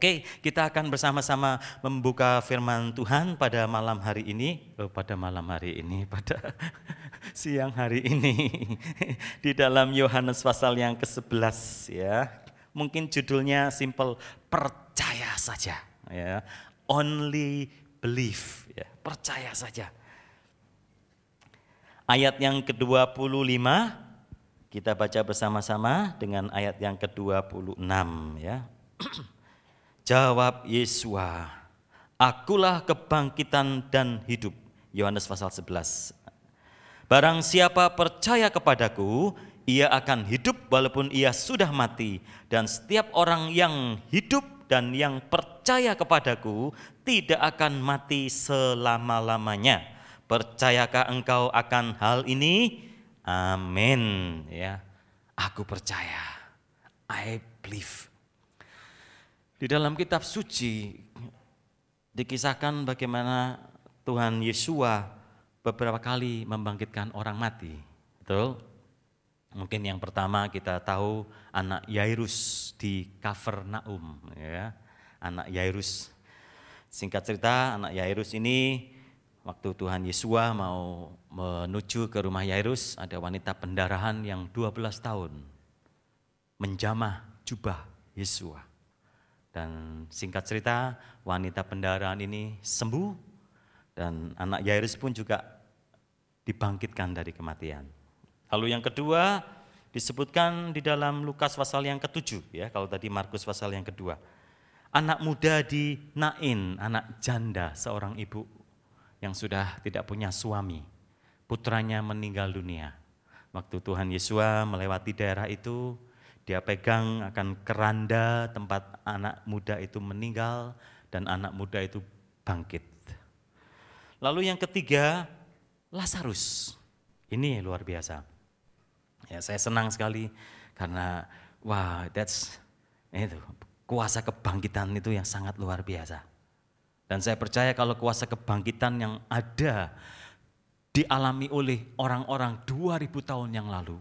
Oke, kita akan bersama-sama membuka firman Tuhan pada malam hari ini, pada siang hari ini di dalam Yohanes pasal yang ke-11 ya. Mungkin judulnya simple, percaya saja ya. Only believe ya, percaya saja. Ayat yang ke-25 kita baca bersama-sama dengan ayat yang ke-26 ya. Jawab Yesua, akulah kebangkitan dan hidup. Yohanes pasal 11. Barang siapa percaya kepadaku, ia akan hidup walaupun ia sudah mati. Dan setiap orang yang hidup dan yang percaya kepadaku tidak akan mati selama-lamanya. Percayakah engkau akan hal ini? Amin. Ya, aku percaya. I believe. Di dalam kitab suci dikisahkan bagaimana Tuhan Yesua beberapa kali membangkitkan orang mati. Betul? Mungkin yang pertama kita tahu anak Yairus di Kafarnaum. Ya. Anak Yairus. Singkat cerita, anak Yairus ini waktu Tuhan Yesua mau menuju ke rumah Yairus, ada wanita pendarahan yang 12 tahun menjamah jubah Yesua. Dan singkat cerita, wanita pendarahan ini sembuh dan anak Yairus pun juga dibangkitkan dari kematian. Lalu yang kedua disebutkan di dalam Lukas pasal yang ke-7 ya, kalau tadi Markus pasal yang kedua. Anak muda di Nain, anak janda seorang ibu yang sudah tidak punya suami. Putranya meninggal dunia. Waktu Tuhan Yesua melewati daerah itu, dia pegang akan keranda tempat anak muda itu meninggal dan anak muda itu bangkit. Lalu yang ketiga, Lazarus. Ini luar biasa. Ya, saya senang sekali karena itu kuasa kebangkitan itu yang sangat luar biasa. Dan saya percaya kalau kuasa kebangkitan yang ada dialami oleh orang-orang 2000 tahun yang lalu,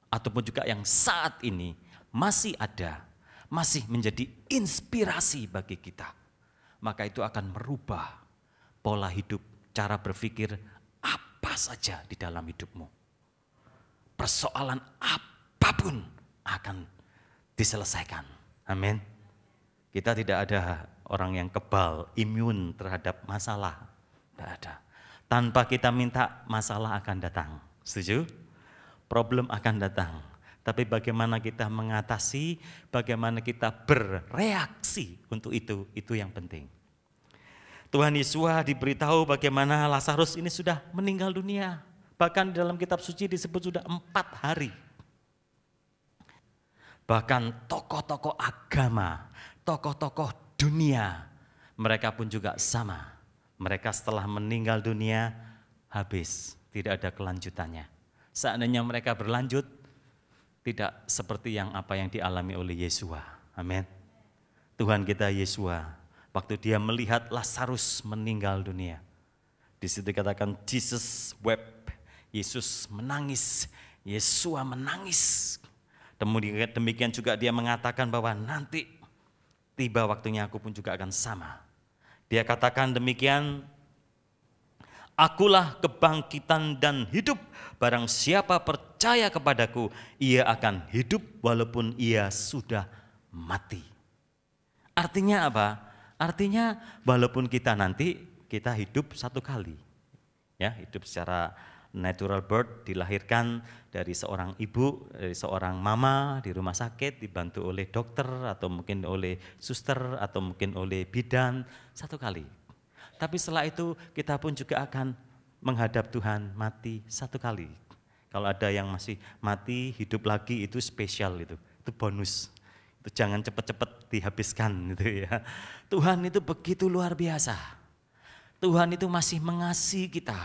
ataupun juga yang saat ini masih ada, masih menjadi inspirasi bagi kita, maka itu akan merubah pola hidup, cara berpikir apa saja di dalam hidupmu. Persoalan apapun akan diselesaikan. Amin. Kita tidak ada orang yang kebal, imun terhadap masalah. Tidak ada. Tanpa kita minta, masalah akan datang. Setuju? Problem akan datang, tapi bagaimana kita mengatasi, bagaimana kita bereaksi untuk itu yang penting. Tuhan Yesus diberitahu bagaimana Lazarus ini sudah meninggal dunia. Bahkan di dalam kitab suci disebut sudah 4 hari. Bahkan tokoh-tokoh agama, tokoh-tokoh dunia, mereka pun juga sama. Mereka setelah meninggal dunia, habis, tidak ada kelanjutannya. Seandainya mereka berlanjut, tidak seperti apa yang dialami oleh Yesua. Amin. Tuhan kita Yesua, waktu dia melihat Lazarus meninggal dunia, di situ dikatakan Jesus wept, Yesus menangis, Yesua menangis. Demikian juga dia mengatakan bahwa nanti tiba waktunya aku pun juga akan sama. Dia katakan demikian, akulah kebangkitan dan hidup. Barang siapa percaya kepadaku, ia akan hidup walaupun ia sudah mati. Artinya apa? Artinya walaupun kita nanti kita hidup satu kali. Ya, hidup secara natural birth, dilahirkan dari seorang ibu, dari seorang mama di rumah sakit, dibantu oleh dokter atau mungkin oleh suster atau mungkin oleh bidan, satu kali. Tapi setelah itu kita pun juga akan menghadap Tuhan, mati satu kali. Kalau ada yang masih mati, hidup lagi, itu spesial, itu bonus. Itu jangan cepat-cepat dihabiskan gitu ya. Tuhan itu begitu luar biasa. Tuhan itu masih mengasihi kita.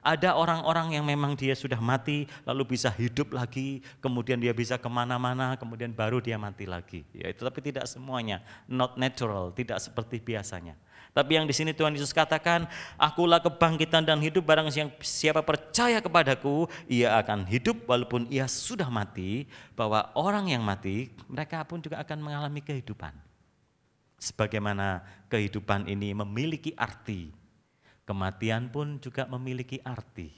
Ada orang-orang yang memang dia sudah mati, lalu bisa hidup lagi, kemudian dia bisa kemana-mana, kemudian baru dia mati lagi. Ya, itu tapi tidak semuanya, not natural, tidak seperti biasanya. Tapi yang di sini Tuhan Yesus katakan, akulah kebangkitan dan hidup, barang siapa percaya kepadaku, ia akan hidup walaupun ia sudah mati, bahwa orang yang mati, mereka pun juga akan mengalami kehidupan. Sebagaimana kehidupan ini memiliki arti, kematian pun juga memiliki arti.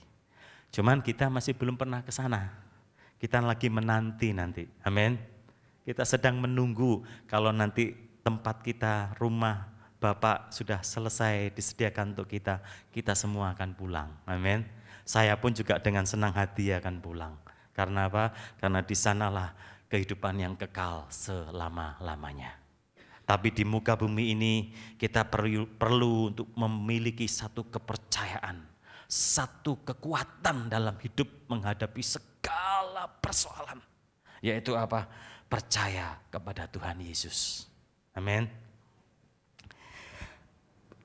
Cuman kita masih belum pernah ke sana. Kita lagi menanti nanti. Amin. Kita sedang menunggu kalau nanti tempat kita, rumah Bapak sudah selesai disediakan untuk kita semua akan pulang. Amin. Saya pun juga dengan senang hati akan pulang. Karena apa? Karena di sanalah kehidupan yang kekal selama-lamanya. Tapi di muka bumi ini kita perlu untuk memiliki satu kepercayaan, satu kekuatan dalam hidup menghadapi segala persoalan. Yaitu apa? Percaya kepada Tuhan Yesus. Amin.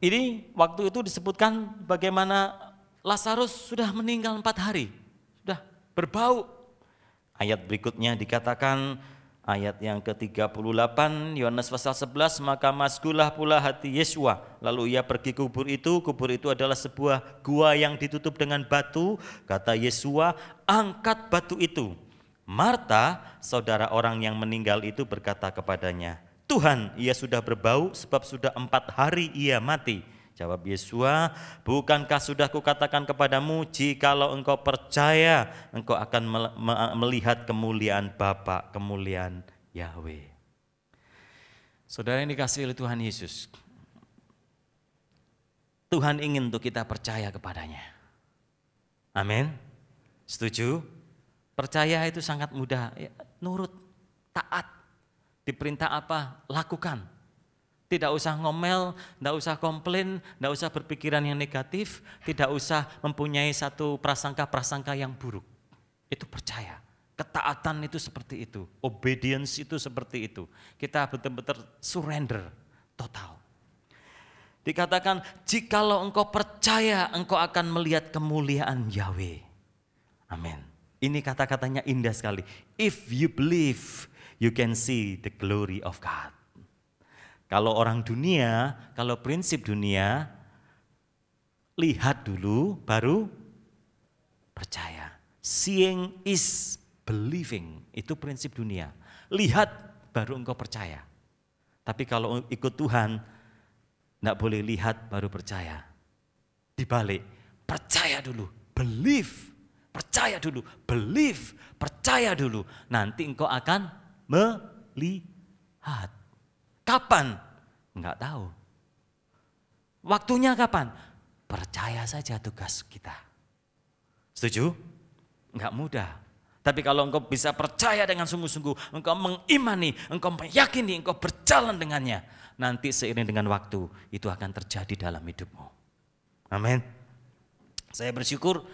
Ini waktu itu disebutkan bagaimana Lazarus sudah meninggal 4 hari, sudah berbau. Ayat berikutnya dikatakan, ayat yang ke-38, Yohanes pasal 11, maka maskulah pula hati Yesua. Lalu ia pergi ke kubur itu adalah sebuah gua yang ditutup dengan batu. Kata Yesua, angkat batu itu. Marta, saudara orang yang meninggal itu berkata kepadanya, Tuhan, ia sudah berbau sebab sudah 4 hari ia mati. Jawab Yesua, bukankah sudah kukatakan kepadamu, jikalau engkau percaya, engkau akan melihat kemuliaan Bapa, kemuliaan Yahweh. Saudara yang dikasihi oleh Tuhan Yesus, Tuhan ingin untuk kita percaya kepadanya. Amin. Setuju? Percaya itu sangat mudah, nurut, taat, diperintah apa, lakukan. Tidak usah ngomel, tidak usah komplain, tidak usah berpikiran yang negatif, tidak usah mempunyai satu prasangka-prasangka yang buruk. Itu percaya. Ketaatan itu seperti itu, obedience itu seperti itu. Kita betul-betul surrender, total. Dikatakan, jikalau engkau percaya, engkau akan melihat kemuliaan Yahweh. Amin. Ini kata-katanya indah sekali. If you believe, you can see the glory of God. Kalau orang dunia, kalau prinsip dunia, lihat dulu baru percaya. Seeing is believing, itu prinsip dunia. Lihat baru engkau percaya. Tapi kalau ikut Tuhan, tidak boleh lihat baru percaya. Dibalik, percaya dulu, believe. Percaya dulu, believe, percaya dulu. Nanti engkau akan melihat. Kapan? Enggak tahu. Waktunya kapan? Percaya saja tugas kita. Setuju? Enggak mudah. Tapi kalau engkau bisa percaya dengan sungguh-sungguh, engkau mengimani, engkau meyakini, engkau berjalan dengannya, nanti seiring dengan waktu itu akan terjadi dalam hidupmu. Amin. Saya bersyukur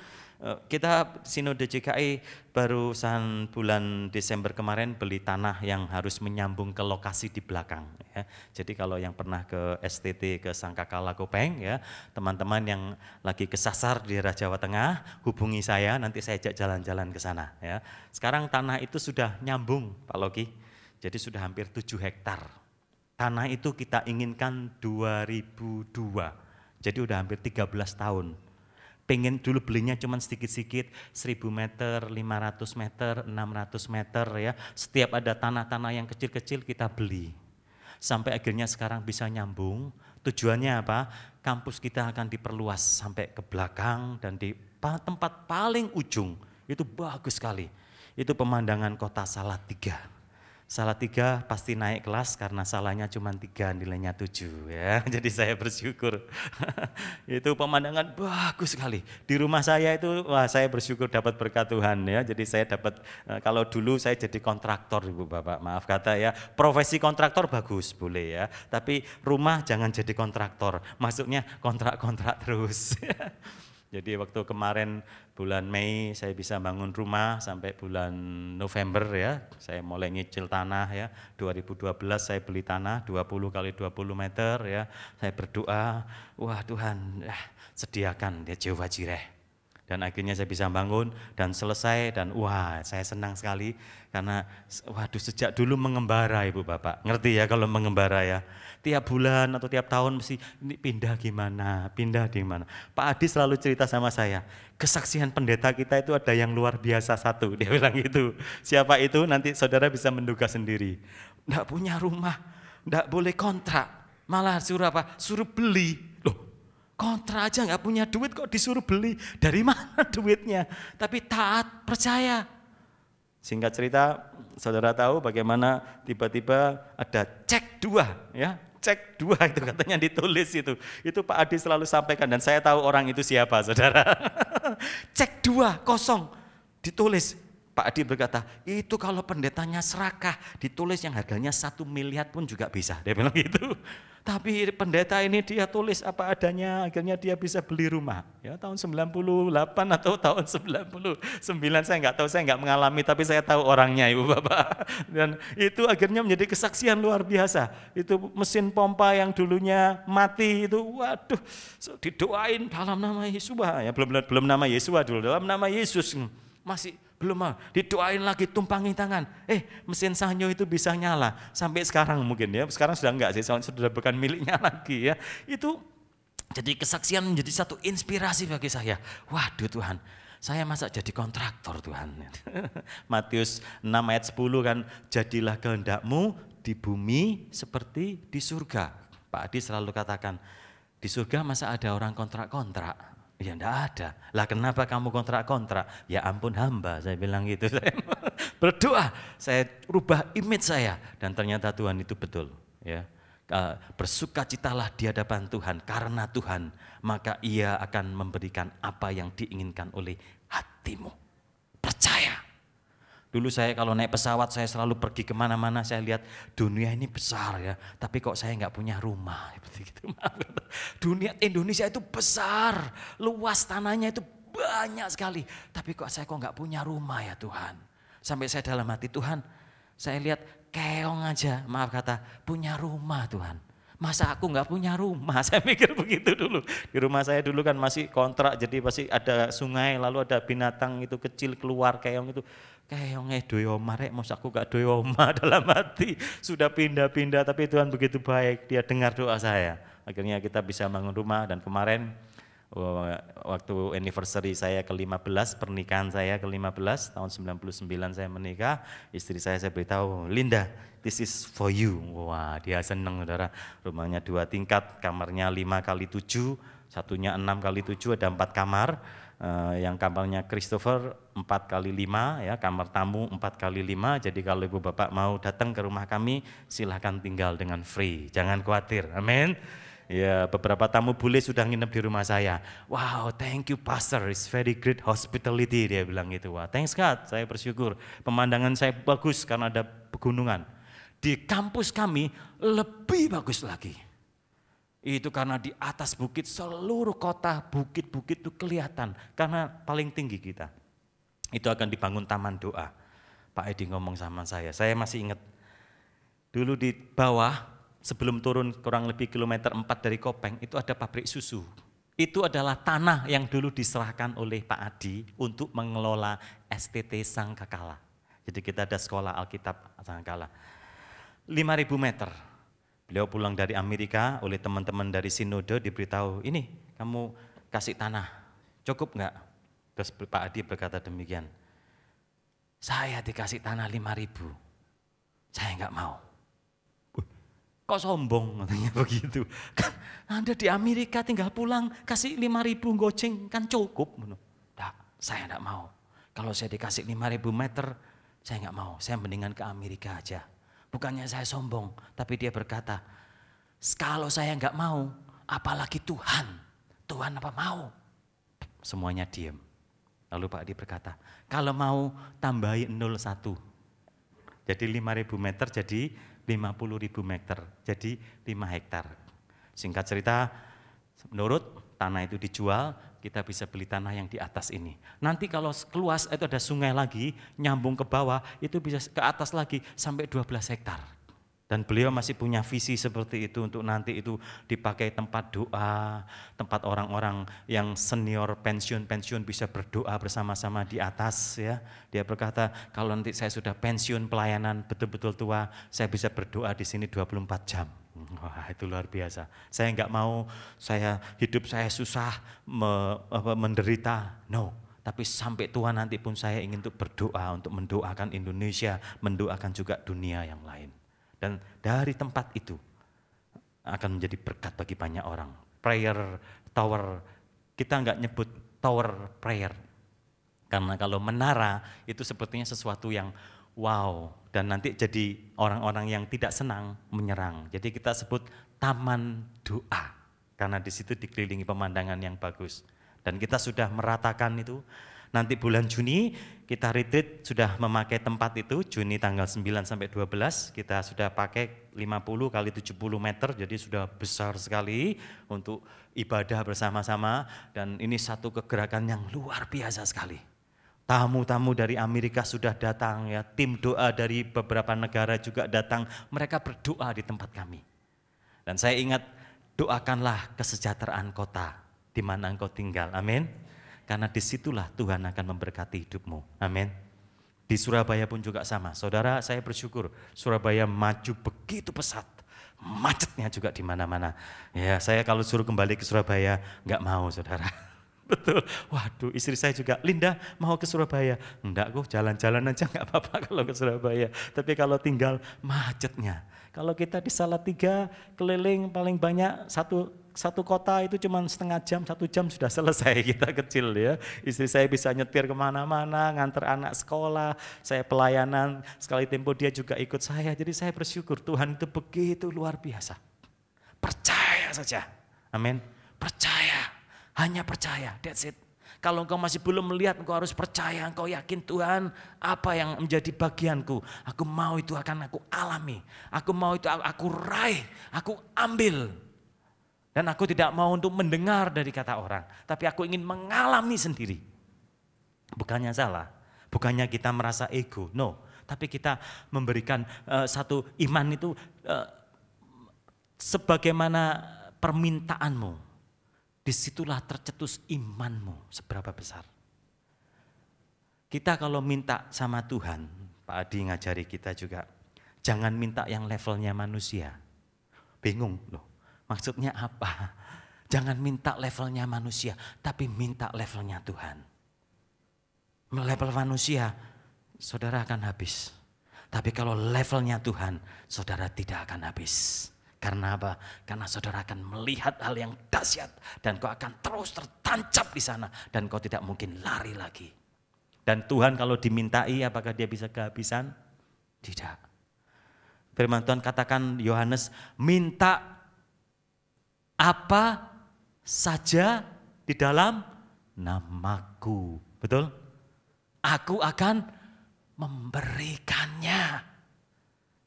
kita Sinode JKI barusan bulan Desember kemarin beli tanah yang harus menyambung ke lokasi di belakang. Ya. Jadi kalau yang pernah ke STT ke Sangkakala Kopeng, ya, teman-teman yang lagi kesasar di daerah Jawa Tengah, hubungi saya, nanti saya ajak jalan-jalan ke sana. Ya. Sekarang tanah itu sudah nyambung, Pak Loki, jadi sudah hampir 7 hektar. Tanah itu kita inginkan 2002, jadi udah hampir 13 tahun. Pengen dulu belinya cuma sedikit-sedikit, 1000 meter, 500 meter, 600 meter, ya. Setiap ada tanah-tanah yang kecil-kecil kita beli. Sampai akhirnya sekarang bisa nyambung. Tujuannya apa? Kampus kita akan diperluas sampai ke belakang dan di tempat paling ujung. Itu bagus sekali. Itu pemandangan kota Salatiga. Salatiga pasti naik kelas karena salahnya cuma 3, nilainya 7, ya. Jadi saya bersyukur. Itu pemandangan bagus sekali. Di rumah saya itu, wah, saya bersyukur dapat berkat Tuhan, ya. Jadi saya dapat, kalau dulu saya jadi kontraktor, Ibu Bapak, maaf kata ya. Profesi kontraktor bagus, boleh ya. Tapi rumah jangan jadi kontraktor. Maksudnya kontrak-kontrak terus. Jadi waktu kemarin bulan Mei saya bisa bangun rumah sampai bulan November, ya. Saya mulai nyicil tanah, ya. 2012 saya beli tanah 20 kali 20 meter, ya. Saya berdoa, wah Tuhan, sediakan dia Jehovah Jireh. Dan akhirnya saya bisa bangun dan selesai dan wah saya senang sekali karena waduh sejak dulu mengembara Ibu Bapak, ngerti ya kalau mengembara ya. Tiap bulan atau tiap tahun mesti ini pindah di mana. Pak Adi selalu cerita sama saya, kesaksian pendeta kita itu ada yang luar biasa satu, dia bilang gitu. Siapa itu nanti saudara bisa menduga sendiri. Nggak punya rumah, Enggak boleh kontrak. Malah suruh apa? Suruh beli. Loh, kontrak aja nggak punya duit kok disuruh beli. Dari mana duitnya? Tapi taat, percaya. Singkat cerita, saudara tahu bagaimana tiba-tiba ada cek 2 ya. Cek 2 itu katanya ditulis itu. Itu Pak Adi selalu sampaikan dan saya tahu orang itu siapa, saudara. Cek 2 kosong ditulis. Pak Adi berkata, itu kalau pendetanya serakah, ditulis yang harganya 1 miliar pun juga bisa. Dia bilang gitu. Tapi pendeta ini dia tulis apa adanya, akhirnya dia bisa beli rumah. Ya tahun 98 atau tahun 99, saya nggak tahu, saya nggak mengalami, tapi saya tahu orangnya Ibu Bapak. Dan itu akhirnya menjadi kesaksian luar biasa. Itu mesin pompa yang dulunya mati itu, waduh, didoain dalam nama Yesus. Ya belum nama Yesus dulu, dalam nama Yesus masih belum mau, didoain lagi, tumpangi tangan. Mesin sanyo itu bisa nyala sampai sekarang mungkin ya. Sekarang sudah enggak sih, sudah bukan miliknya lagi ya. Itu jadi kesaksian, menjadi satu inspirasi bagi saya. Waduh Tuhan, saya masa jadi kontraktor Tuhan. Matius 6 ayat 10 kan, jadilah kehendak-Mu di bumi seperti di surga. Pak Adi selalu katakan, di surga masa ada orang kontrak-kontrak? Ya enggak ada. Lah kenapa kamu kontrak-kontrak? Ya ampun hamba, saya bilang gitu. Saya berdoa, saya rubah image saya, dan ternyata Tuhan itu betul. Ya, bersukacitalah di hadapan Tuhan karena Tuhan, maka Ia akan memberikan apa yang diinginkan oleh hatimu. Percaya. Dulu saya kalau naik pesawat saya selalu pergi kemana-mana, saya lihat dunia ini besar ya, tapi kok saya nggak punya rumah. Begitu. Dunia Indonesia itu besar, luas tanahnya itu banyak sekali, tapi kok saya nggak punya rumah ya Tuhan. Sampai saya dalam hati, Tuhan, saya lihat keong aja, maaf kata, punya rumah Tuhan. Masa aku nggak punya rumah? Saya mikir begitu dulu. Di rumah saya dulu kan masih kontrak, jadi pasti ada sungai, lalu ada binatang itu kecil keluar, keong itu. Keongnya doi omah rek, masa aku gak doi omah, dalam hati. Sudah pindah-pindah, tapi Tuhan begitu baik, Dia dengar doa saya. Akhirnya kita bisa bangun rumah, dan kemarin waktu anniversary saya ke-15, pernikahan saya ke-15, tahun 99 saya menikah, istri saya beritahu, Linda, this is for you. Wah, dia senang saudara, rumahnya 2 tingkat, kamarnya 5x7, satunya 6x7, ada 4 kamar. Yang kamarnya Christopher 4x5 ya, kamar tamu 4x5. Jadi kalau ibu bapak mau datang ke rumah kami, silahkan tinggal dengan free, jangan khawatir, amin. Ya, beberapa tamu bule sudah nginep di rumah saya. Wow, thank you pastor, it's very great hospitality, dia bilang gitu. Wah, thanks God, saya bersyukur. Pemandangan saya bagus karena ada pegunungan. Di kampus kami lebih bagus lagi. Itu karena di atas bukit, seluruh kota, bukit-bukit itu kelihatan. Karena paling tinggi kita. Itu akan dibangun taman doa. Pak Edi ngomong sama saya masih ingat. Dulu di bawah, sebelum turun kurang lebih kilometer 4 dari Kopeng, itu ada pabrik susu. Itu adalah tanah yang dulu diserahkan oleh Pak Adi untuk mengelola STT Sangkakala. Jadi kita ada sekolah Alkitab Sangkakala. 5.000 meter. Beliau pulang dari Amerika, oleh teman-teman dari Sinode diberitahu, ini kamu kasih tanah, cukup enggak? Terus Pak Adi berkata demikian, saya dikasih tanah 5.000, saya enggak mau. Kok sombong katanya begitu, kan Anda di Amerika tinggal pulang, kasih 5.000 goceng kan cukup. Enggak, saya enggak mau, kalau saya dikasih 5.000 meter, saya enggak mau, saya mendingan ke Amerika aja. Bukannya saya sombong, tapi dia berkata, kalau saya enggak mau, apalagi Tuhan. Tuhan apa mau? Semuanya diam. Lalu Pak Adi berkata, kalau mau tambahi 01. Jadi 5.000 meter jadi 50.000 meter, jadi 5 hektar. Singkat cerita, menurut tanah itu dijual, kita bisa beli tanah yang di atas ini. Nanti kalau keluas itu ada sungai lagi, nyambung ke bawah, itu bisa ke atas lagi sampai 12 hektar. Dan beliau masih punya visi seperti itu untuk nanti itu dipakai tempat doa, tempat orang-orang yang senior pensiun bisa berdoa bersama-sama di atas ya. Dia berkata, kalau nanti saya sudah pensiun pelayanan betul-betul tua, saya bisa berdoa di sini 24 jam. Wah, itu luar biasa. Saya enggak mau hidup saya susah, menderita. No, tapi sampai tua nanti pun saya ingin untuk berdoa, untuk mendoakan Indonesia, mendoakan juga dunia yang lain. Dan dari tempat itu akan menjadi berkat bagi banyak orang. Prayer tower, kita nggak nyebut tower prayer. Karena kalau menara itu sepertinya sesuatu yang wow, dan nanti jadi orang-orang yang tidak senang menyerang. Jadi kita sebut taman doa, karena di situ dikelilingi pemandangan yang bagus. Dan kita sudah meratakan itu. Nanti bulan Juni kita retreat sudah memakai tempat itu, Juni tanggal 9 sampai 12 kita sudah pakai 50 kali 70 meter, jadi sudah besar sekali untuk ibadah bersama-sama. Dan ini satu kegerakan yang luar biasa sekali. Tamu-tamu dari Amerika sudah datang, ya, tim doa dari beberapa negara juga datang, mereka berdoa di tempat kami. Dan saya ingat, doakanlah kesejahteraan kota di mana engkau tinggal, amin. Karena disitulah Tuhan akan memberkati hidupmu, amin. Di Surabaya pun juga sama, saudara, saya bersyukur Surabaya maju begitu pesat, macetnya juga di mana-mana. Ya, saya kalau suruh kembali ke Surabaya nggak mau, saudara. Betul, waduh, istri saya juga, Linda mau ke Surabaya. Enggak kok, jalan-jalan aja nggak apa-apa kalau ke Surabaya. Tapi kalau tinggal macetnya, kalau kita di Salatiga keliling paling banyak satu kota itu cuma setengah jam, 1 jam sudah selesai. Kita kecil ya, istri saya bisa nyetir kemana-mana, nganter anak sekolah, saya pelayanan, sekali tempo dia juga ikut saya. Jadi saya bersyukur Tuhan itu begitu luar biasa. Percaya saja, amin, percaya, hanya percaya, that's it. Kalau engkau masih belum melihat, engkau harus percaya, engkau yakin Tuhan apa yang menjadi bagianku. Aku mau itu akan aku alami, aku mau itu aku raih, aku ambil. Dan aku tidak mau untuk mendengar dari kata orang, tapi aku ingin mengalami sendiri. Bukannya salah, bukannya kita merasa ego, no. Tapi kita memberikan satu iman itu sebagaimana permintaanmu. Disitulah tercetus imanmu seberapa besar. Kita kalau minta sama Tuhan, Pak Adi ngajari kita juga, jangan minta yang levelnya manusia. Bingung loh, maksudnya apa? Jangan minta levelnya manusia, tapi minta levelnya Tuhan. Level manusia, saudara akan habis. Tapi kalau levelnya Tuhan, saudara tidak akan habis. Karena apa? Karena saudara akan melihat hal yang dahsyat dan kau akan terus tertancap di sana dan kau tidak mungkin lari lagi. Dan Tuhan kalau dimintai, apakah dia bisa kehabisan? Tidak. Firman Tuhan katakan, Yohanes, minta apa saja di dalam namaku. Betul? Aku akan memberikannya.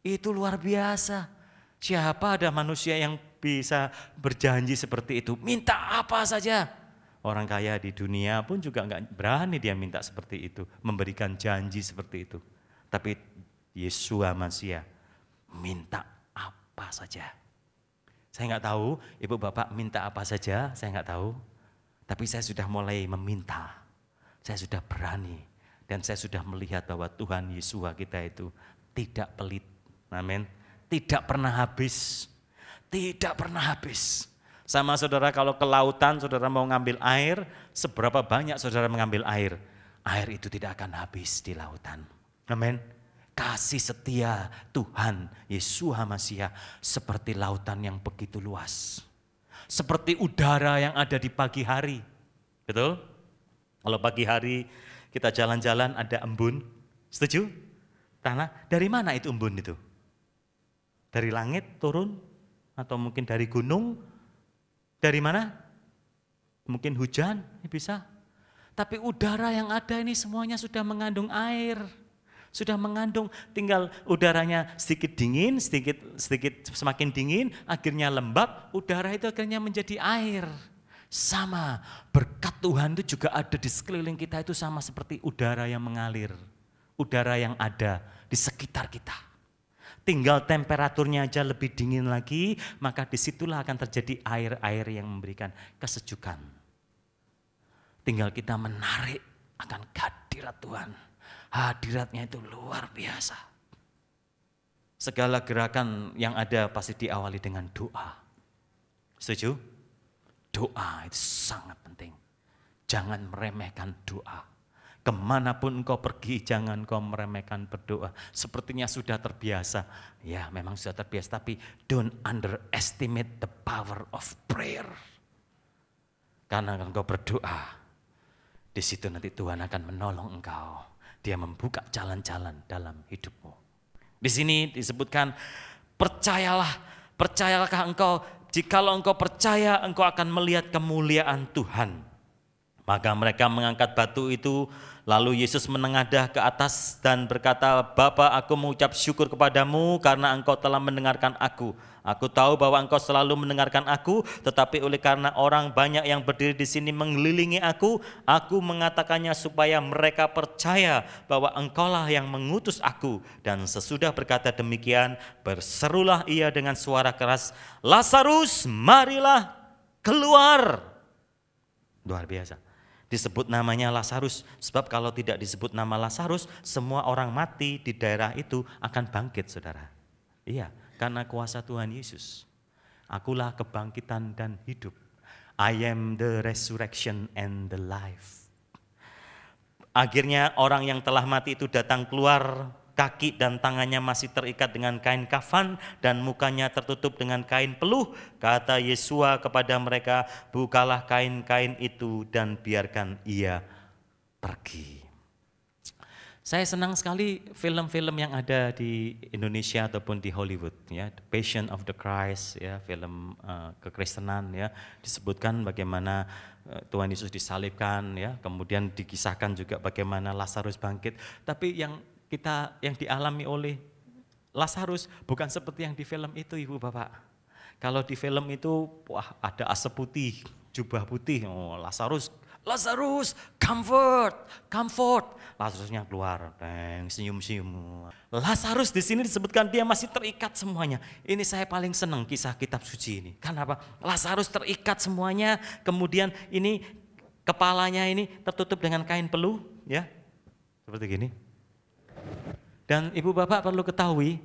Itu luar biasa. Siapa ada manusia yang bisa berjanji seperti itu? Minta apa saja. Orang kaya di dunia pun juga nggak berani dia minta seperti itu, memberikan janji seperti itu. Tapi Yesus Masia minta apa saja. Saya nggak tahu, ibu bapak minta apa saja, saya nggak tahu. Tapi saya sudah mulai meminta, saya sudah berani, dan saya sudah melihat bahwa Tuhan Yesus kita itu tidak pelit, amin. Tidak pernah habis, tidak pernah habis. Sama saudara kalau ke lautan, saudara mau ngambil air, seberapa banyak saudara mengambil air, air itu tidak akan habis di lautan. Amin. Kasih setia Tuhan Yesus Masia seperti lautan yang begitu luas. Seperti udara yang ada di pagi hari. Betul? Kalau pagi hari kita jalan-jalan ada embun, setuju? Tanah, dari mana itu embun itu? Dari langit turun atau mungkin dari gunung? Dari mana? Mungkin hujan, bisa. Tapi udara yang ada ini semuanya sudah mengandung air. Sudah mengandung, tinggal udaranya sedikit dingin, sedikit semakin dingin, akhirnya lembab, udara itu akhirnya menjadi air. Sama, berkat Tuhan itu juga ada di sekeliling kita itu sama seperti udara yang mengalir. Udara yang ada di sekitar kita. Tinggal temperaturnya aja lebih dingin lagi, maka disitulah akan terjadi air-air yang memberikan kesejukan. Tinggal kita menarik akan hadirat Tuhan. Hadiratnya itu luar biasa. Segala gerakan yang ada pasti diawali dengan doa. Setuju? Doa itu sangat penting. Jangan meremehkan doa. kemanapun engkau pergi jangan engkau meremehkan berdoa. Sepertinya sudah terbiasa. Ya memang sudah terbiasa, tapi don't underestimate the power of prayer. Karena engkau berdoa, di situ nanti Tuhan akan menolong engkau. Dia membuka jalan-jalan dalam hidupmu. Di sini disebutkan, percayalahkah engkau, jikalau engkau percaya engkau akan melihat kemuliaan Tuhan. Maka mereka mengangkat batu itu, lalu Yesus menengadah ke atas dan berkata, Bapa, aku mengucap syukur kepadamu karena engkau telah mendengarkan aku. Aku tahu bahwa engkau selalu mendengarkan aku, tetapi oleh karena orang banyak yang berdiri di sini mengelilingi aku mengatakannya supaya mereka percaya bahwa engkaulah yang mengutus aku. Dan sesudah berkata demikian, berserulah ia dengan suara keras, Lazarus, marilah keluar. Luar biasa. Disebut namanya Lazarus, sebab kalau tidak disebut nama Lazarus, semua orang mati di daerah itu akan bangkit, saudara. Iya, karena kuasa Tuhan Yesus. Akulah kebangkitan dan hidup. I am the resurrection and the life. Akhirnya orang yang telah mati itu datang keluar, kaki dan tangannya masih terikat dengan kain kafan dan mukanya tertutup dengan kain peluh. Kata Yesua kepada mereka, bukalah kain-kain itu dan biarkan ia pergi. Saya senang sekali film-film yang ada di Indonesia ataupun di Hollywood, ya, The Passion of the Christ, ya, film kekristenan, ya, disebutkan bagaimana Tuhan Yesus disalibkan, ya, kemudian dikisahkan juga bagaimana Lazarus bangkit. Tapi yang dialami oleh Lazarus bukan seperti yang di film itu, Ibu Bapak. Kalau di film itu, wah, ada asap putih, jubah putih, oh, Lazarus, comfort. Lazarusnya keluar, senyum-senyum. Lazarus di sini disebutkan dia masih terikat semuanya. Ini saya paling senang kisah kitab suci ini. Kenapa? Lazarus terikat semuanya, kemudian ini kepalanya ini tertutup dengan kain peluh, ya, seperti gini. Dan Ibu Bapak perlu ketahui,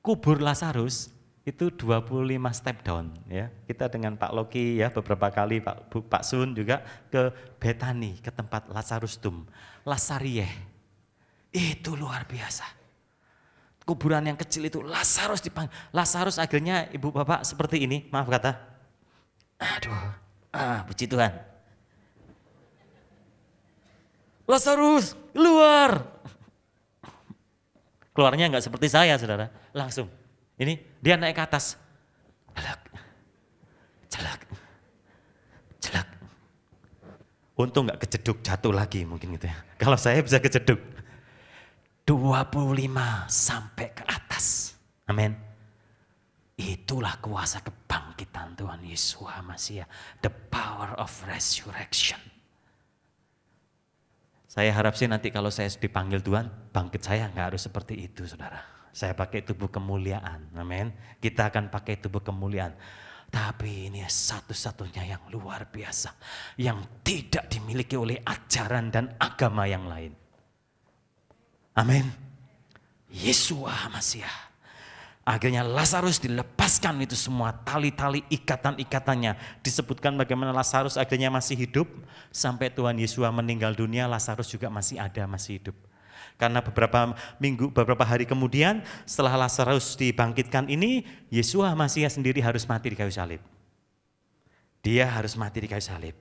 kubur Lazarus itu 25 step down, ya. Kita dengan Pak Loki, ya, beberapa kali Pak Sun juga ke Betani, ke tempat Lazarus tomb, Lazarieh. Itu luar biasa. Kuburan yang kecil itu Lazarus dipanggil. Lazarus akhirnya Ibu Bapak seperti ini, maaf kata. Puji Tuhan. Lazarus, keluar. Keluarnya enggak seperti saya, saudara, langsung. Ini dia naik ke atas, celak. Untung enggak kejeduk, jatuh lagi mungkin gitu ya. Kalau saya bisa kejeduk. 25 sampai ke atas. Amin. Itulah kuasa kebangkitan Tuhan Yesus Masiah. The power of resurrection. Saya harap sih nanti kalau saya dipanggil Tuhan, bangkit saya enggak harus seperti itu, saudara. Saya pakai tubuh kemuliaan, amin. Kita akan pakai tubuh kemuliaan. Tapi ini satu-satunya yang luar biasa, yang tidak dimiliki oleh ajaran dan agama yang lain. Amin. Yesua Masiah. Akhirnya Lazarus dilepaskan itu semua tali-tali ikatan-ikatannya. Disebutkan bagaimana Lazarus akhirnya masih hidup. Sampai Tuhan Yesus meninggal dunia, Lazarus juga masih ada, masih hidup. Karena beberapa hari kemudian setelah Lazarus dibangkitkan ini, Yesua Masiah sendiri harus mati di kayu salib. Dia harus mati di kayu salib.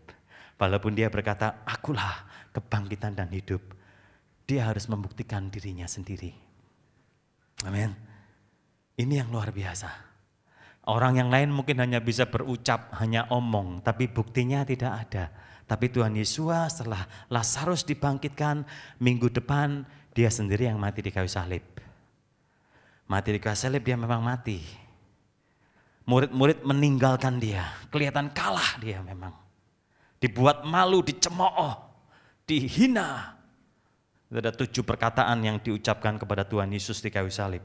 Walaupun dia berkata, akulah kebangkitan dan hidup. Dia harus membuktikan dirinya sendiri. Amin. Ini yang luar biasa. Orang yang lain mungkin hanya bisa berucap, hanya omong, tapi buktinya tidak ada. Tapi Tuhan Yesus setelah Lazarus dibangkitkan, minggu depan dia sendiri yang mati di kayu salib. Mati di kayu salib, dia memang mati. Murid-murid meninggalkan dia, kelihatan kalah dia memang. Dibuat malu, dicemooh, dihina. Ada 7 perkataan yang diucapkan kepada Tuhan Yesus di kayu salib.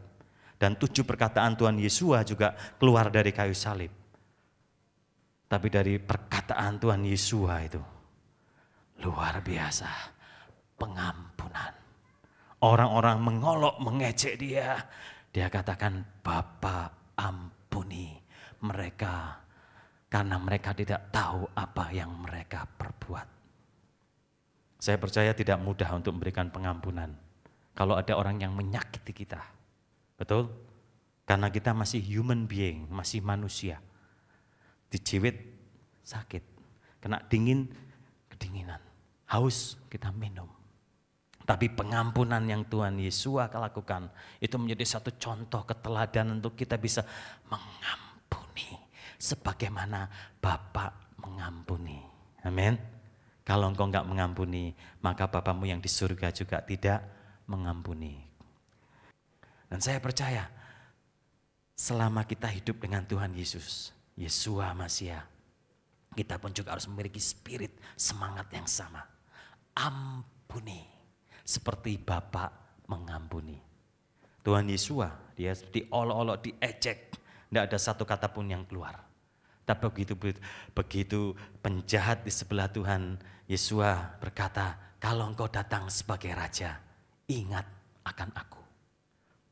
Dan 7 perkataan Tuhan Yesus juga keluar dari kayu salib. Tapi dari perkataan Tuhan Yesus itu luar biasa, pengampunan. Orang-orang mengolok, mengejek dia. Dia katakan, Bapa ampuni mereka, karena mereka tidak tahu apa yang mereka perbuat. Saya percaya tidak mudah untuk memberikan pengampunan kalau ada orang yang menyakiti kita. Betul? Karena kita masih human being, masih manusia. Dijiwit sakit, kena dingin, kedinginan. Haus, kita minum. Tapi pengampunan yang Tuhan Yesus lakukan itu menjadi satu contoh keteladanan untuk kita bisa mengampuni sebagaimana Bapa mengampuni. Amin. Kalau engkau enggak mengampuni, maka Bapamu yang di surga juga tidak mengampuni. Dan saya percaya selama kita hidup dengan Tuhan Yesus, Yeshua Masiah, kita pun juga harus memiliki spirit semangat yang sama. Ampuni seperti Bapa mengampuni. Tuhan Yeshua, dia diolok-olok, diejek, tidak ada satu kata pun yang keluar. Tapi begitu penjahat di sebelah Tuhan, Yeshua berkata, kalau engkau datang sebagai raja, ingat akan aku.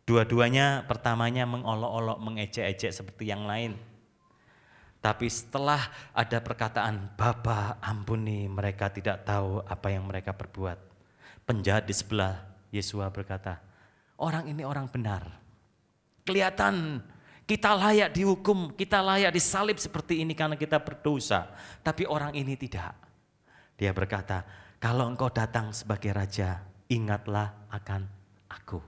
Dua-duanya, pertamanya mengolok-olok, mengejek-ejek seperti yang lain. Tapi setelah ada perkataan, Bapa ampuni, mereka tidak tahu apa yang mereka perbuat. Penjahat di sebelah Yeshua berkata, orang ini orang benar. Kelihatan kita layak dihukum, kita layak disalib seperti ini karena kita berdosa. Tapi orang ini tidak. Dia berkata, kalau engkau datang sebagai raja, ingatlah akan aku.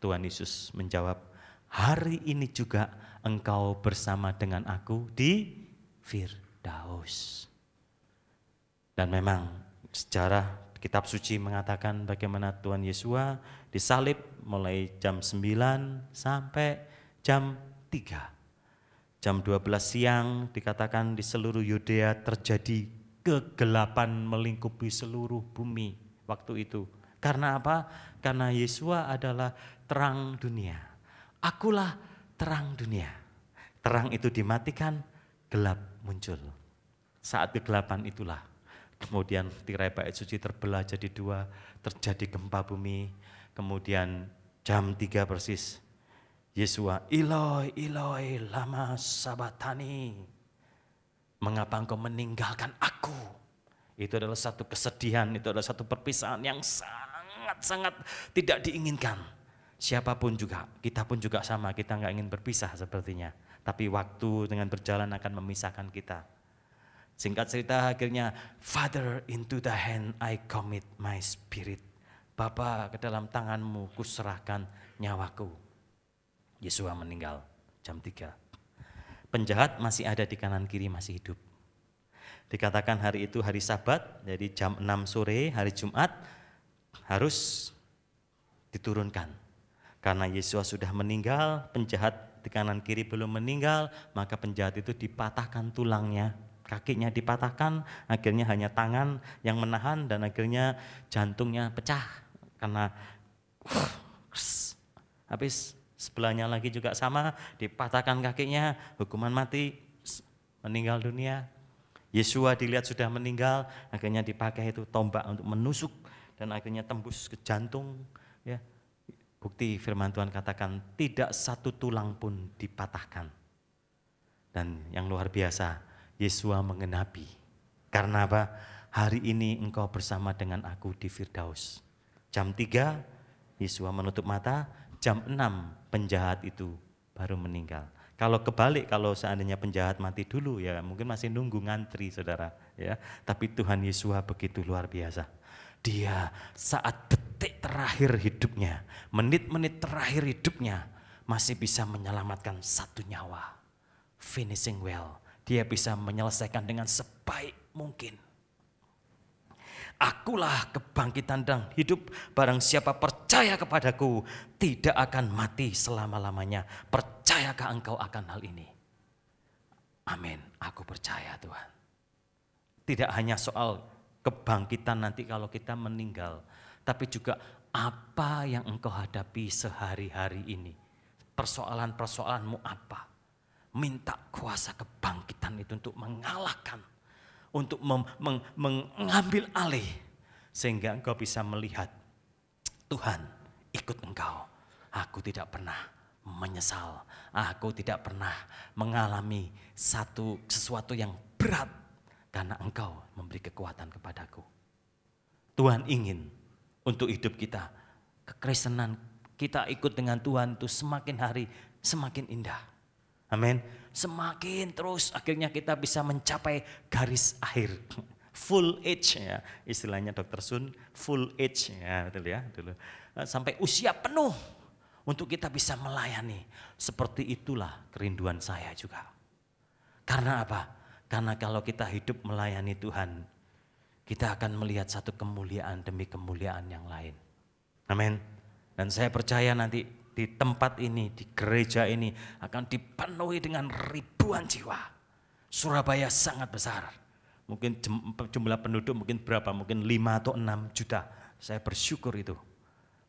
Tuhan Yesus menjawab, hari ini juga engkau bersama dengan aku di Firdaus. Dan memang sejarah kitab suci mengatakan bagaimana Tuhan Yesus disalib mulai jam 9 sampai jam 3. Jam 12 siang dikatakan di seluruh Yudea terjadi kegelapan melingkupi seluruh bumi waktu itu. Karena apa? Karena Yesus adalah terang dunia. Akulah terang dunia. Terang itu dimatikan, gelap muncul. Saat kegelapan itulah kemudian tirai bait suci terbelah jadi dua, terjadi gempa bumi. Kemudian jam 3 persis, Yeshua, Eloi, Eloi, lama sabatani. Mengapa engkau meninggalkan aku? Itu adalah satu kesedihan, itu adalah satu perpisahan yang sangat-sangat tidak diinginkan. Siapapun juga, kita pun juga sama, kita nggak ingin berpisah sepertinya. Tapi waktu dengan berjalan akan memisahkan kita. Singkat cerita akhirnya, Father, into the hand I commit my spirit. Bapa, ke dalam tanganmu kuserahkan nyawaku. Yeshua meninggal jam 3. Penjahat masih ada di kanan kiri, masih hidup. Dikatakan hari itu hari Sabat, jadi jam 6 sore hari Jumat harus diturunkan. Karena Yesus sudah meninggal, penjahat di kanan kiri belum meninggal, maka penjahat itu dipatahkan tulangnya, kakinya dipatahkan, akhirnya hanya tangan yang menahan dan akhirnya jantungnya pecah karena habis. Sebelahnya lagi juga sama, dipatahkan kakinya, hukuman mati, meninggal dunia. Yeshua dilihat sudah meninggal, akhirnya dipakai itu tombak untuk menusuk dan akhirnya tembus ke jantung. Ya, bukti firman Tuhan katakan tidak satu tulang pun dipatahkan. Dan yang luar biasa, Yeshua mengenapi. Karena apa? Hari ini engkau bersama dengan aku di Firdaus. Jam 3, Yeshua menutup mata. Jam 6 penjahat itu baru meninggal. Kalau kebalik, kalau seandainya penjahat mati dulu ya mungkin masih nunggu ngantri saudara ya. Tapi Tuhan Yesus begitu luar biasa. Dia saat detik terakhir hidupnya, menit-menit terakhir hidupnya masih bisa menyelamatkan satu nyawa. Finishing well. Dia bisa menyelesaikan dengan sebaik mungkin. Akulah kebangkitan dan hidup, barang siapa percaya kepadaku tidak akan mati selama-lamanya. Percayakah engkau akan hal ini? Amin, aku percaya Tuhan. Tidak hanya soal kebangkitan nanti kalau kita meninggal, tapi juga apa yang engkau hadapi sehari-hari ini. Persoalan-persoalanmu apa? Minta kuasa kebangkitan itu untuk mengalahkan, untuk mengambil alih sehingga engkau bisa melihat Tuhan ikut engkau. Aku tidak pernah menyesal, aku tidak pernah mengalami sesuatu yang berat karena engkau memberi kekuatan kepadaku. Tuhan ingin untuk hidup kita. Kekristenan kita ikut dengan Tuhan itu semakin hari semakin indah. Amin. Semakin terus akhirnya kita bisa mencapai garis akhir. Full age ya, istilahnya Dr. Sun, full age ya, betul ya, dulu. Sampai usia penuh untuk kita bisa melayani. Seperti itulah kerinduan saya juga. Karena apa? Karena kalau kita hidup melayani Tuhan, kita akan melihat satu kemuliaan demi kemuliaan yang lain. Amin. Dan saya percaya nanti di tempat ini, di gereja ini akan dipenuhi dengan ribuan jiwa. Surabaya sangat besar. Mungkin jumlah penduduk mungkin berapa? Mungkin 5 atau 6 juta. Saya bersyukur itu.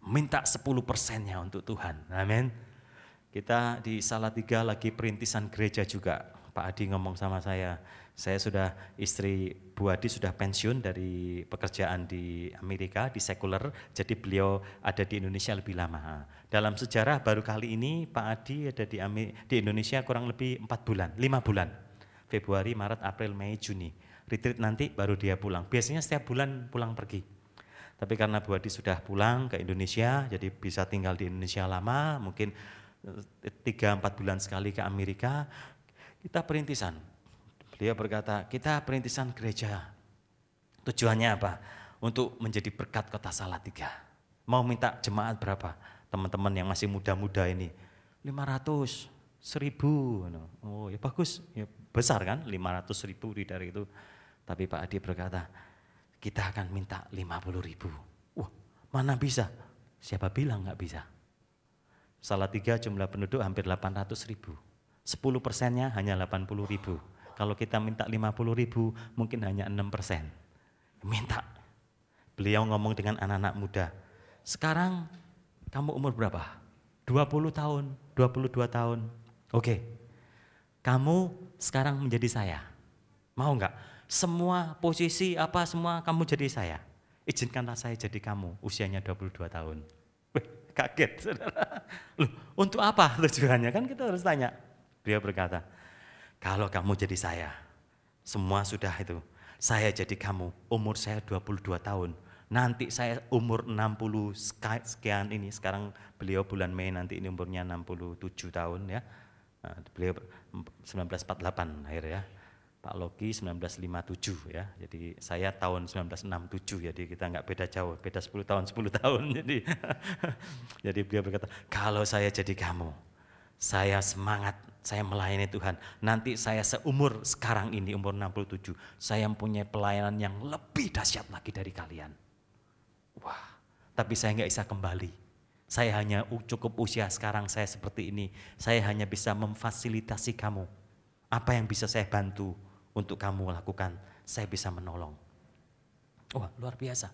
Minta 10%-nya untuk Tuhan. Amin. Kita di Salatiga lagi perintisan gereja juga. Pak Adi ngomong sama saya sudah, istri Bu Adi sudah pensiun dari pekerjaan di Amerika, di sekuler, jadi beliau ada di Indonesia lebih lama. Dalam sejarah baru kali ini Pak Adi ada di Indonesia kurang lebih 4 bulan, 5 bulan. Februari, Maret, April, Mei, Juni. Retreat nanti baru dia pulang. Biasanya setiap bulan pulang pergi. Tapi karena Bu Adi sudah pulang ke Indonesia, jadi bisa tinggal di Indonesia lama, mungkin 3-4 bulan sekali ke Amerika, kita perintisan. Beliau berkata, kita perintisan gereja. Tujuannya apa? Untuk menjadi berkat kota Salatiga. Mau minta jemaat berapa? Teman-teman yang masih muda-muda ini. 500, 1000. Oh ya bagus, ya besar kan 500.000 dari itu. Tapi Pak Adi berkata, kita akan minta 50.000. Wah, mana bisa? Siapa bilang nggak bisa? Salatiga jumlah penduduk hampir 800.000. 10%-nya hanya 80.000. Kalau kita minta 50.000 mungkin hanya 6%. Minta. Beliau ngomong dengan anak-anak muda. Sekarang kamu umur berapa? 20 tahun, 22 tahun. Oke. Kamu sekarang menjadi saya. Mau enggak? Semua posisi apa semua kamu jadi saya. Izinkanlah saya jadi kamu, usianya 22 tahun. Kaget, saudara. Loh, untuk apa tujuannya? Kan kita harus tanya. Beliau berkata, kalau kamu jadi saya, semua sudah itu. Saya jadi kamu, umur saya 22 tahun. Nanti saya umur 60 sekian ini, sekarang beliau bulan Mei nanti ini umurnya 67 tahun ya. Beliau 1948 lahir ya. Pak Loki 1957 ya. Jadi saya tahun 1967, jadi kita nggak beda jauh, beda 10 tahun 10 tahun. Jadi beliau berkata, kalau saya jadi kamu, saya semangat, saya melayani Tuhan. Nanti saya seumur sekarang ini, umur 67, saya mempunyai pelayanan yang lebih dahsyat lagi dari kalian. Wah, tapi saya nggak bisa kembali. Saya hanya cukup usia sekarang saya seperti ini. Saya hanya bisa memfasilitasi kamu. Apa yang bisa saya bantu untuk kamu lakukan, saya bisa menolong. Wah, luar biasa.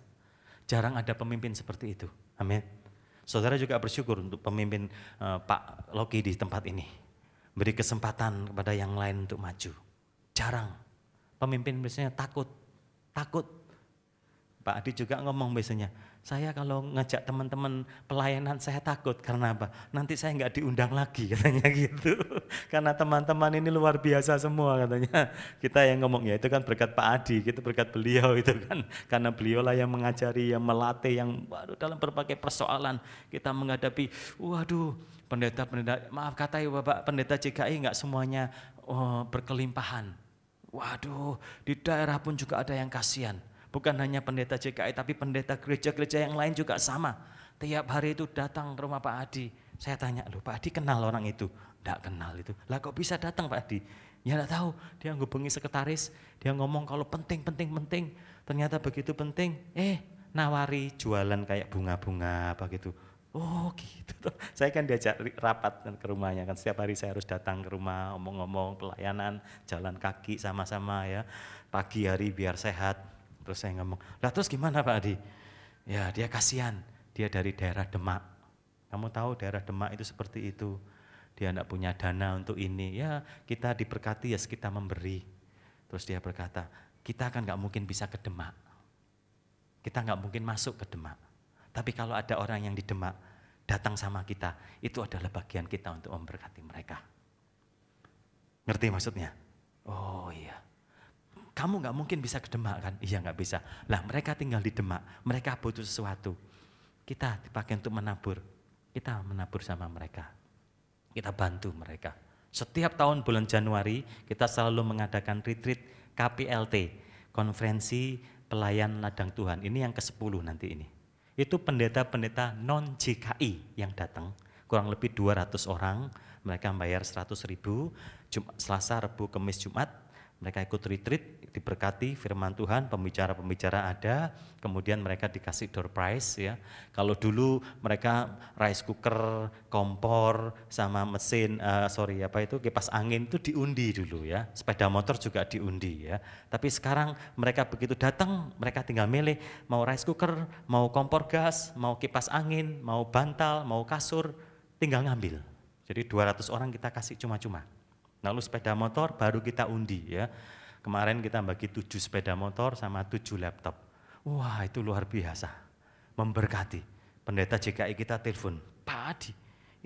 Jarang ada pemimpin seperti itu. Amin. Saudara juga bersyukur untuk pemimpin Pak Loki di tempat ini. Beri kesempatan kepada yang lain untuk maju. Jarang. Pemimpin biasanya takut. Pak Adi juga ngomong biasanya, saya kalau ngajak teman-teman pelayanan saya takut, karena apa? Nanti saya nggak diundang lagi katanya gitu. Karena teman-teman ini luar biasa semua katanya. Kita yang ngomong ya itu kan berkat Pak Adi, gitu berkat beliau itu kan. Karena beliau lah yang mengajari, yang melatih, yang dalam berbagai persoalan kita menghadapi, waduh pendeta-pendeta, maaf kata ya Bapak, pendeta JKI nggak semuanya berkelimpahan. Waduh, di daerah pun juga ada yang kasihan. Bukan hanya pendeta JKI, tapi pendeta gereja-gereja yang lain juga sama. Tiap hari itu datang ke rumah Pak Adi. Saya tanya, loh Pak Adi kenal orang itu? Enggak kenal itu. Lah kok bisa datang Pak Adi? Ya enggak tahu, dia ngubungi sekretaris, dia ngomong kalau penting. Ternyata begitu penting, nawari jualan kayak bunga-bunga apa gitu. Oh gitu. Saya kan diajak rapat ke rumahnya kan, setiap hari saya harus datang ke rumah, ngomong-ngomong pelayanan, jalan kaki sama-sama ya. Pagi hari biar sehat. Terus saya ngomong, lah terus gimana Pak Adi? Ya dia kasihan, dia dari daerah Demak. Kamu tahu daerah Demak itu seperti itu. Dia enggak punya dana untuk ini. Ya kita diberkati ya kita memberi. Terus dia berkata, kita kan enggak mungkin bisa ke Demak. Kita enggak mungkin masuk ke Demak. Tapi kalau ada orang yang di Demak datang sama kita, itu adalah bagian kita untuk memberkati mereka. Ngerti maksudnya? Oh iya. kamu nggak mungkin bisa ke Demak kan? Iya nggak bisa. Lah mereka tinggal di Demak, mereka butuh sesuatu. Kita dipakai untuk menabur, kita menabur sama mereka. Kita bantu mereka. Setiap tahun bulan Januari kita selalu mengadakan retreat KPLT, Konferensi Pelayan Ladang Tuhan. Ini yang ke-10 nanti ini. Itu pendeta-pendeta non-JKI yang datang, kurang lebih 200 orang, mereka bayar 100.000, Selasa, Rabu, Kamis, Jumat, mereka ikut retreat, diberkati firman Tuhan, pembicara-pembicara ada, kemudian mereka dikasih door prize ya. Kalau dulu mereka rice cooker, kompor, sama mesin, kipas angin itu diundi dulu ya. Sepeda motor juga diundi ya. Tapi sekarang mereka begitu datang, mereka tinggal milih mau rice cooker, mau kompor gas, mau kipas angin, mau bantal, mau kasur, tinggal ngambil. Jadi 200 orang kita kasih cuma-cuma. Lalu sepeda motor baru kita undi ya. Kemarin kita bagi 7 sepeda motor sama 7 laptop. Wah itu luar biasa, memberkati. Pendeta JKI kita telepon, Pak Adi,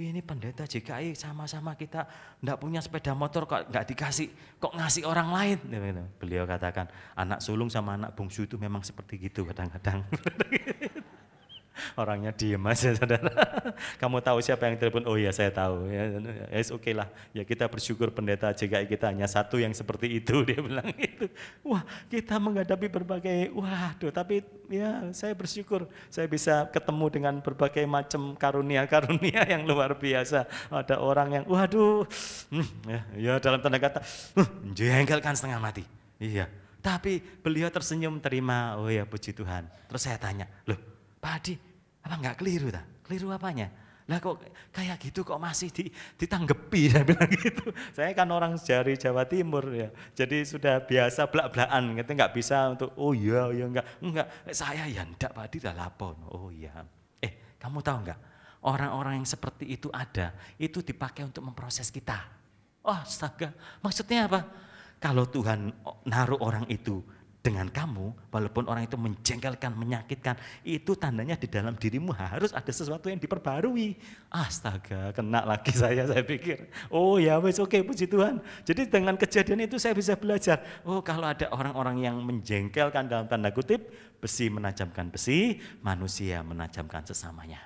ini pendeta JKI sama-sama kita enggak punya sepeda motor kok enggak dikasih, kok ngasih orang lain. Beliau katakan, anak sulung sama anak bungsu itu memang seperti gitu kadang-kadang. Orangnya diem aja saudara. Kamu tahu siapa yang telepon? Oh iya saya tahu. Ya, oke lah. Ya kita bersyukur pendeta JKI kita hanya satu yang seperti itu, dia bilang itu. Wah kita menghadapi berbagai, tapi ya saya bersyukur saya bisa ketemu dengan berbagai macam karunia-karunia yang luar biasa. Ada orang yang ya dalam tanda kata, jengkelkan setengah mati. Iya. Tapi beliau tersenyum terima, oh ya puji Tuhan. Terus saya tanya, loh Pak Adi, apa enggak keliru tak? Keliru apanya? Lah kok kayak gitu kok masih ditanggepi, saya bilang gitu. Saya kan orang dari Jawa Timur ya, jadi sudah biasa belak-belakan, gitu enggak bisa untuk enggak. Saya ya enggak Pak Adi dah lapor. Oh iya. Kamu tahu enggak? Orang-orang yang seperti itu ada, itu dipakai untuk memproses kita. Oh astaga, maksudnya apa? Kalau Tuhan naruh orang itu dengan kamu, walaupun orang itu menjengkelkan, menyakitkan, itu tandanya di dalam dirimu harus ada sesuatu yang diperbarui. Astaga, kena lagi saya pikir. Oh ya wes oke, puji Tuhan. Jadi dengan kejadian itu saya bisa belajar. Oh kalau ada orang-orang yang menjengkelkan dalam tanda kutip, besi menajamkan besi, manusia menajamkan sesamanya.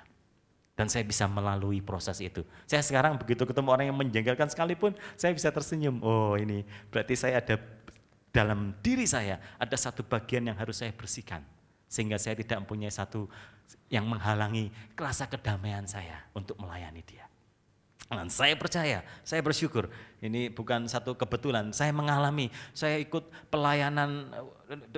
Dan saya bisa melalui proses itu. Saya sekarang begitu ketemu orang yang menjengkelkan sekalipun, saya bisa tersenyum. Oh ini berarti saya ada dalam diri saya ada satu bagian yang harus saya bersihkan. Sehingga saya tidak mempunyai satu yang menghalangi rasa kedamaian saya untuk melayani dia. Dan saya percaya, saya bersyukur, ini bukan satu kebetulan, saya mengalami, saya ikut pelayanan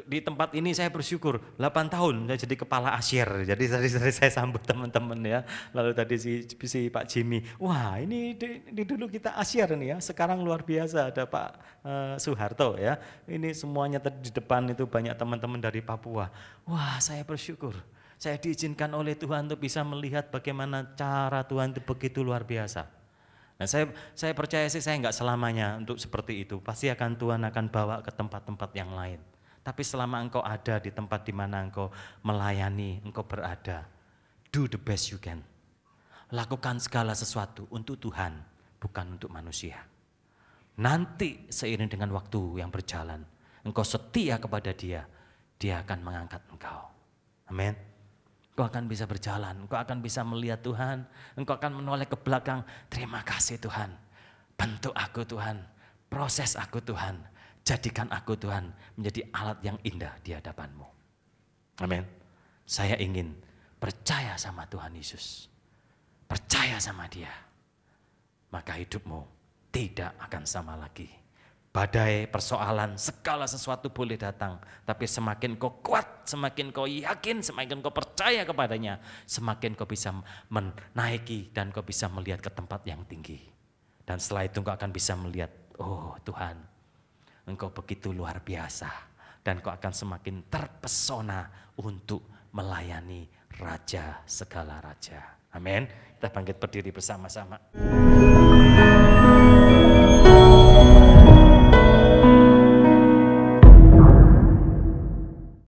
di tempat ini, saya bersyukur 8 tahun saya jadi kepala asyir, jadi tadi saya sambut teman-teman ya, lalu tadi si Pak Jimmy, wah ini di dulu kita asyir nih ya, sekarang luar biasa ada Pak Soeharto ya, ini semuanya tadi di depan itu banyak teman-teman dari Papua, wah saya bersyukur. Saya diizinkan oleh Tuhan untuk bisa melihat bagaimana cara Tuhan itu begitu luar biasa. Nah, saya percaya sih saya enggak selamanya untuk seperti itu. Pasti Tuhan akan bawa ke tempat-tempat yang lain. Tapi selama engkau ada di tempat di mana engkau melayani, engkau berada, do the best you can. Lakukan segala sesuatu untuk Tuhan, bukan untuk manusia. Nanti seiring dengan waktu yang berjalan, engkau setia kepada Dia, Dia akan mengangkat engkau. Amin. Engkau akan bisa berjalan, engkau akan bisa melihat Tuhan, engkau akan menoleh ke belakang, terima kasih Tuhan, bentuk aku Tuhan, proses aku Tuhan, jadikan aku Tuhan menjadi alat yang indah di hadapan-Mu. Amin. Saya ingin percaya sama Tuhan Yesus, percaya sama Dia, maka hidupmu tidak akan sama lagi. Badai, persoalan, segala sesuatu boleh datang. Tapi semakin kau kuat, semakin kau yakin, semakin kau percaya kepadanya, semakin kau bisa menaiki dan kau bisa melihat ke tempat yang tinggi. Dan setelah itu kau akan bisa melihat, oh Tuhan, Engkau begitu luar biasa. Dan kau akan semakin terpesona untuk melayani Raja segala Raja. Amin. Kita bangkit berdiri bersama-sama.